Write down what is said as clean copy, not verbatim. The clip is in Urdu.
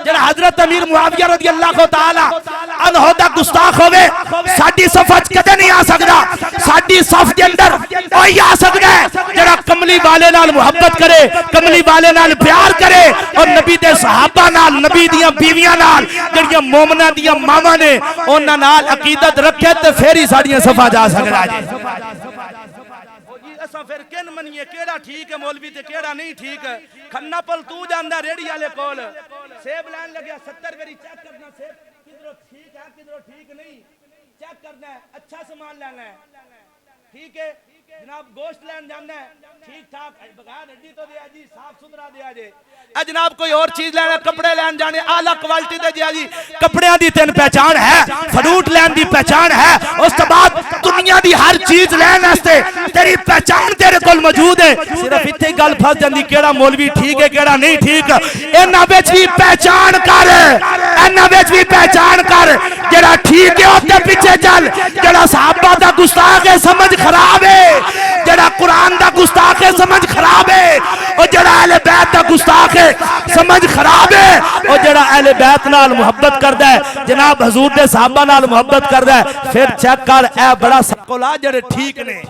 جڑا حضرت امیر معاویہ رضی اللہ تعالی عنہ دا گستاخ ہوئے ساڈی صف وچ کدے نہیں آ سکدا. ساڈی صف دے اندر وہی آ سکدا ہے جڑا کملی والے نال محبت کرے, کملی والے نال پیار کرے, اور نبی دے صحابہ نال, نبی دیاں بیویاں نال جڑیاں مومناں دیاں ماواں نے انہاں نال عقیدت رکھے تے پھر ہی ساڈیاں صفاں جا سکدا جی. اساں پھر کن منیے کیڑا ٹھیک ہے مولوی تے کیڑا نہیں ٹھیک ہے. کھنا پل تو جاندا ریڑی والے کول سیب لین لگیا 70 واری چیک کرنا سیب کدھروں ٹھیک ہے کدھروں ٹھیک نہیں, چیک کرنا ہے, اچھا سامان لینا ہے, ٹھیک ہے جناب. گوشت لین جانا ہے ٹھیک ٹھاک بغیر ہڈی تو دیا جی, صاف ستھرا دیا جی. جناب کوئی اور چیز لینا, کپڑے لین جانے اعلیٰ کوالٹی دے دیا جی. کپڑیاں دی تین پہچان ہے, فروٹ لین دی پہچان ہے, اس کے بعد دنیا دی ہر چیز لین واسطے تیری پہچان تیرے کول موجود ہے. صرف اتنے گل پھس جاندی کیڑا مولوی ٹھیک ہے کیڑا نہیں ٹھیک. انہاں وچ بھی پہچان کر, انہاں وچ بھی پہچان کر. جڑا ٹھیک ہے اوتے پیچھے چل, جڑا صحابہ دا گستاخ ہے سمجھ خراب ہے, جڑا قرآن دا گستاخ ہے سمجھ خراب ہے, اور جڑا اہل بیت دا گستاخ ہے سمجھ خراب ہے, اور جڑا اہل بیت نال محبت کردا ہے جناب حضور دے صحابہ نال محبت کردا ہے پھر چیک کر اے بڑا سکولا جڑے ٹھیک نے.